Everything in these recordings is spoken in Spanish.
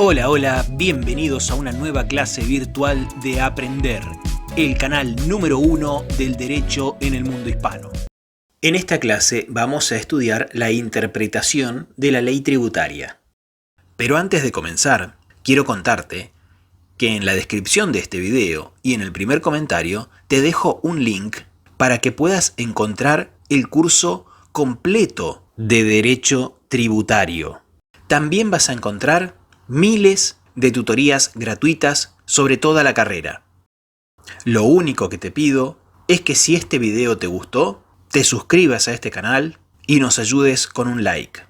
Hola, hola, bienvenidos a una nueva clase virtual de Aprender, el canal número 1 del derecho en el mundo hispano. En esta clase vamos a estudiar la interpretación de la ley tributaria. Pero antes de comenzar, quiero contarte que en la descripción de este video y en el primer comentario te dejo un link para que puedas encontrar el curso completo de derecho tributario. También vas a encontrar miles de tutorías gratuitas sobre toda la carrera. Lo único que te pido es que si este video te gustó, te suscribas a este canal y nos ayudes con un like.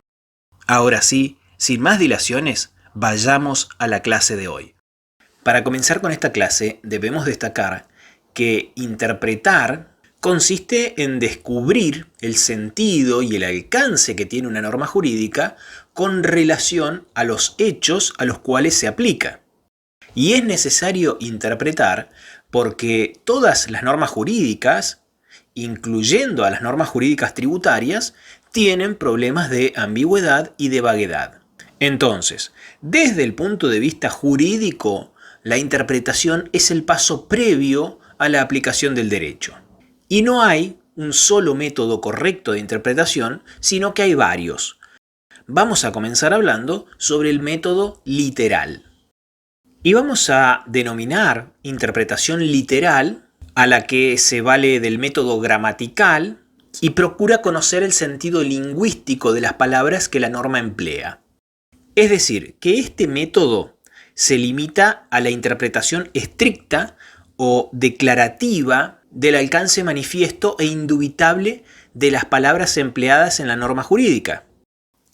Ahora sí, sin más dilaciones, vayamos a la clase de hoy. Para comenzar con esta clase, debemos destacar que interpretar consiste en descubrir el sentido y el alcance que tiene una norma jurídica con relación a los hechos a los cuales se aplica. Y es necesario interpretar porque todas las normas jurídicas, incluyendo a las normas jurídicas tributarias, tienen problemas de ambigüedad y de vaguedad. Entonces, desde el punto de vista jurídico, la interpretación es el paso previo a la aplicación del derecho. Y no hay un solo método correcto de interpretación, sino que hay varios. Vamos a comenzar hablando sobre el método literal. Y vamos a denominar interpretación literal a la que se vale del método gramatical y procura conocer el sentido lingüístico de las palabras que la norma emplea. Es decir, que este método se limita a la interpretación estricta o declarativa del alcance manifiesto e indubitable de las palabras empleadas en la norma jurídica.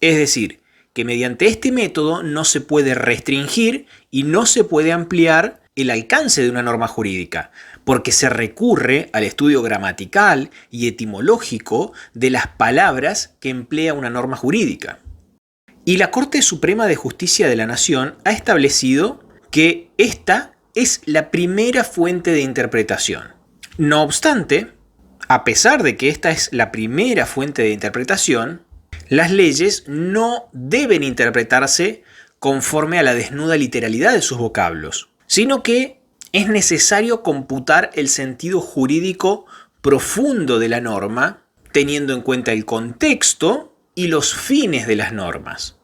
Es decir, que mediante este método no se puede restringir y no se puede ampliar el alcance de una norma jurídica, porque se recurre al estudio gramatical y etimológico de las palabras que emplea una norma jurídica. Y la Corte Suprema de Justicia de la Nación ha establecido que esta es la primera fuente de interpretación. No obstante, a pesar de que esta es la primera fuente de interpretación, las leyes no deben interpretarse conforme a la desnuda literalidad de sus vocablos, sino que es necesario computar el sentido jurídico profundo de la norma, teniendo en cuenta el contexto y los fines de las normas.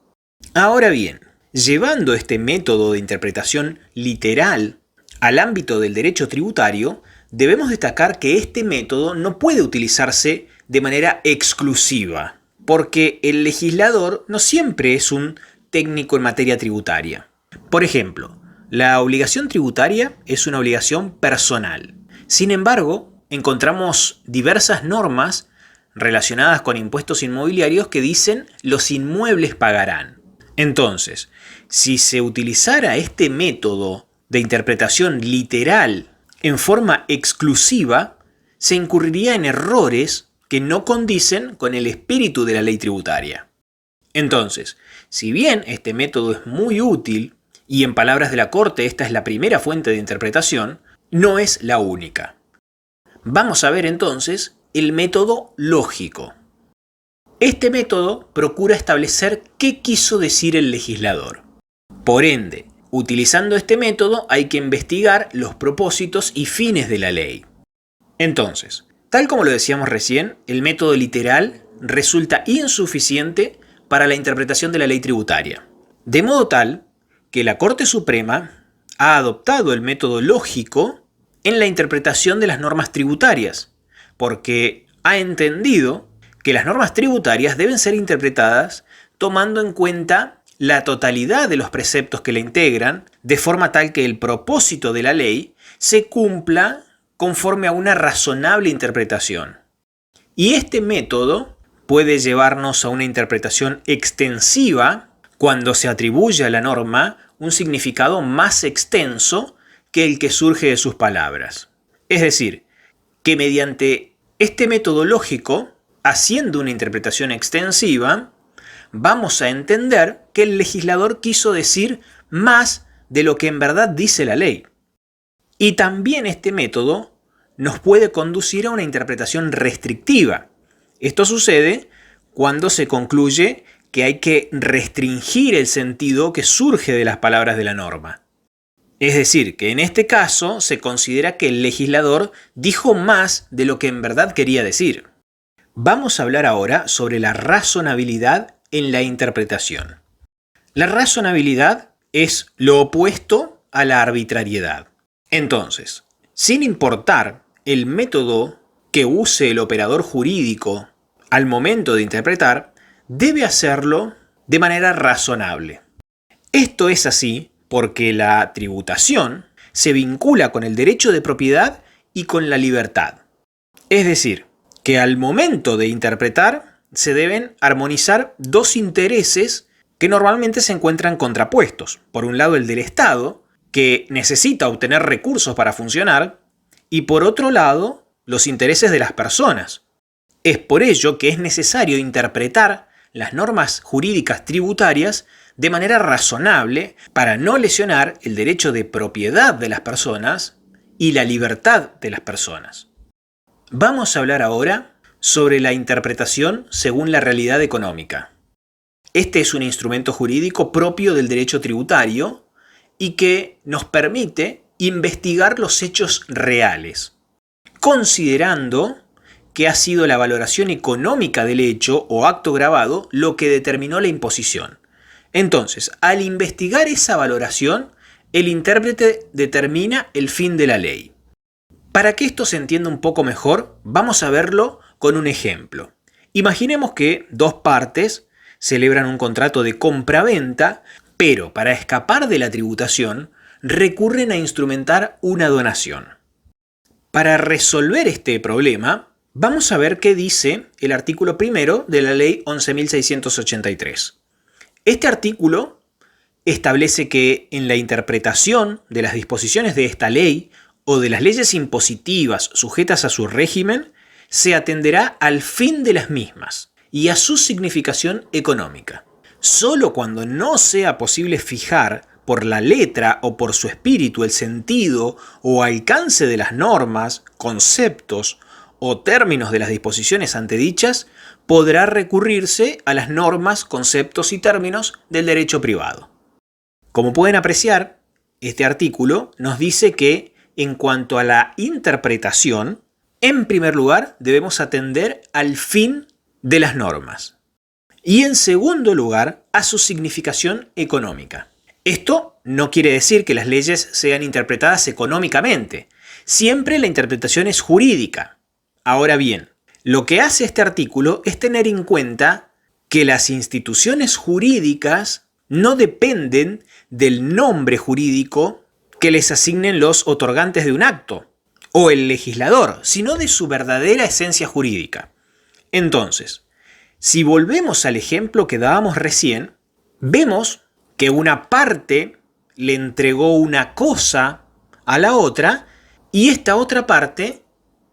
Ahora bien, llevando este método de interpretación literal al ámbito del derecho tributario, debemos destacar que este método no puede utilizarse de manera exclusiva, porque el legislador no siempre es un técnico en materia tributaria. Por ejemplo, la obligación tributaria es una obligación personal. Sin embargo, encontramos diversas normas relacionadas con impuestos inmobiliarios que dicen los inmuebles pagarán. Entonces, si se utilizara este método de interpretación literal en forma exclusiva, se incurriría en errores que no condicen con el espíritu de la ley tributaria. Entonces, si bien este método es muy útil, y en palabras de la Corte esta es la primera fuente de interpretación, no es la única. Vamos a ver entonces el método lógico. Este método procura establecer qué quiso decir el legislador. Por ende, utilizando este método hay que investigar los propósitos y fines de la ley. Entonces, tal como lo decíamos recién, el método literal resulta insuficiente para la interpretación de la ley tributaria. De modo tal que la Corte Suprema ha adoptado el método lógico en la interpretación de las normas tributarias, porque ha entendido que las normas tributarias deben ser interpretadas tomando en cuenta la totalidad de los preceptos que la integran, de forma tal que el propósito de la ley se cumpla conforme a una razonable interpretación. Y este método puede llevarnos a una interpretación extensiva cuando se atribuye a la norma un significado más extenso que el que surge de sus palabras. Es decir, que mediante este método lógico, haciendo una interpretación extensiva, vamos a entender que el legislador quiso decir más de lo que en verdad dice la ley. Y también este método nos puede conducir a una interpretación restrictiva. Esto sucede cuando se concluye que hay que restringir el sentido que surge de las palabras de la norma. Es decir, que en este caso se considera que el legislador dijo más de lo que en verdad quería decir. Vamos a hablar ahora sobre la razonabilidad en la interpretación. La razonabilidad es lo opuesto a la arbitrariedad. Entonces, sin importar el método que use el operador jurídico al momento de interpretar, debe hacerlo de manera razonable. Esto es así porque la tributación se vincula con el derecho de propiedad y con la libertad. Es decir, que al momento de interpretar se deben armonizar dos intereses que normalmente se encuentran contrapuestos. Por un lado, el del Estado, que necesita obtener recursos para funcionar, y por otro lado, los intereses de las personas. Es por ello que es necesario interpretar las normas jurídicas tributarias de manera razonable para no lesionar el derecho de propiedad de las personas y la libertad de las personas. Vamos a hablar ahora sobre la interpretación según la realidad económica. Este es un instrumento jurídico propio del derecho tributario y que nos permite investigar los hechos reales, considerando que ha sido la valoración económica del hecho o acto grabado lo que determinó la imposición. Entonces, al investigar esa valoración, el intérprete determina el fin de la ley. Para que esto se entienda un poco mejor, vamos a verlo con un ejemplo. Imaginemos que dos partes celebran un contrato de compra-venta, pero para escapar de la tributación, recurren a instrumentar una donación. Para resolver este problema, vamos a ver qué dice el artículo primero de la Ley 11.683. Este artículo establece que en la interpretación de las disposiciones de esta ley o de las leyes impositivas sujetas a su régimen, se atenderá al fin de las mismas y a su significación económica. Solo cuando no sea posible fijar por la letra o por su espíritu el sentido o alcance de las normas, conceptos o términos de las disposiciones antedichas, podrá recurrirse a las normas, conceptos y términos del derecho privado. Como pueden apreciar, este artículo nos dice que, en cuanto a la interpretación, en primer lugar debemos atender al fin de las normas y, en segundo lugar, a su significación económica. Esto no quiere decir que las leyes sean interpretadas económicamente. Siempre la interpretación es jurídica. Ahora bien, lo que hace este artículo es tener en cuenta que las instituciones jurídicas no dependen del nombre jurídico que les asignen los otorgantes de un acto o el legislador, sino de su verdadera esencia jurídica. Entonces, si volvemos al ejemplo que dábamos recién, vemos que una parte le entregó una cosa a la otra y esta otra parte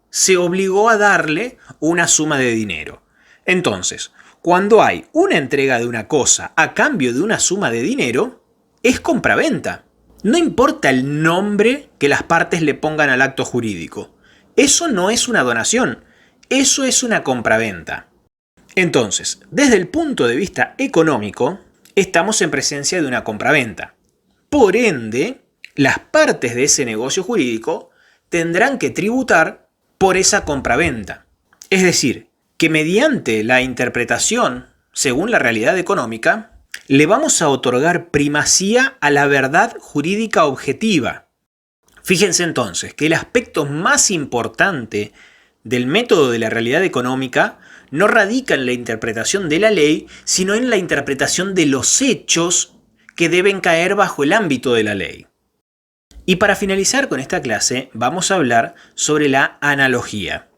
se obligó a darle una suma de dinero. Entonces, cuando hay una entrega de una cosa a cambio de una suma de dinero, es compraventa. No importa el nombre que las partes le pongan al acto jurídico. Eso no es una donación, eso es una compraventa. Entonces, desde el punto de vista económico, estamos en presencia de una compraventa. Por ende, las partes de ese negocio jurídico tendrán que tributar por esa compraventa. Es decir, que mediante la interpretación, según la realidad económica, le vamos a otorgar primacía a la verdad jurídica objetiva. Fíjense entonces que el aspecto más importante del método de la realidad económica no radica en la interpretación de la ley, sino en la interpretación de los hechos que deben caer bajo el ámbito de la ley. Y para finalizar con esta clase, vamos a hablar sobre la analogía.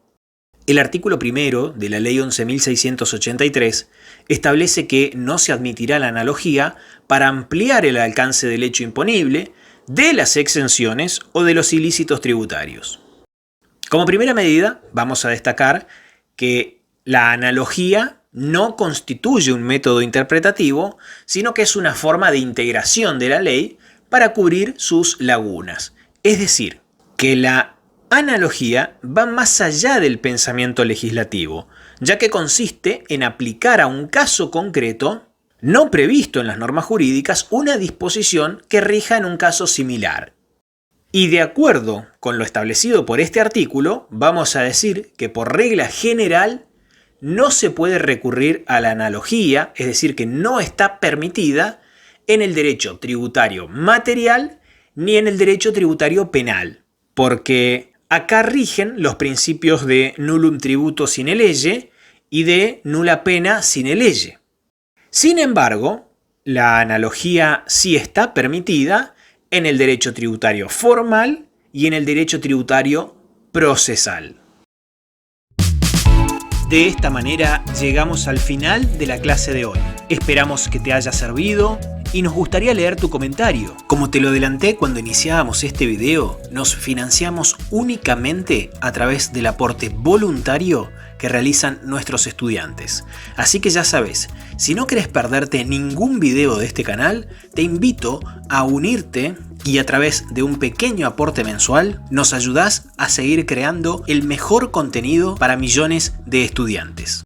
El artículo primero de la Ley 11.683 establece que no se admitirá la analogía para ampliar el alcance del hecho imponible, de las exenciones o de los ilícitos tributarios. Como primera medida, vamos a destacar que la analogía no constituye un método interpretativo, sino que es una forma de integración de la ley para cubrir sus lagunas. Es decir, que la analogía va más allá del pensamiento legislativo, ya que consiste en aplicar a un caso concreto no previsto en las normas jurídicas una disposición que rija en un caso similar. Y de acuerdo con lo establecido por este artículo, vamos a decir que por regla general no se puede recurrir a la analogía, es decir, que no está permitida en el derecho tributario material ni en el derecho tributario penal, porque acá rigen los principios de nullum tributo sine lege y de nulla pena sine lege. Sin embargo, la analogía sí está permitida en el derecho tributario formal y en el derecho tributario procesal. De esta manera llegamos al final de la clase de hoy. Esperamos que te haya servido y nos gustaría leer tu comentario. Como te lo adelanté cuando iniciábamos este video, nos financiamos únicamente a través del aporte voluntario que realizan nuestros estudiantes. Así que ya sabes, si no querés perderte ningún video de este canal, te invito a unirte y a través de un pequeño aporte mensual nos ayudás a seguir creando el mejor contenido para millones de estudiantes.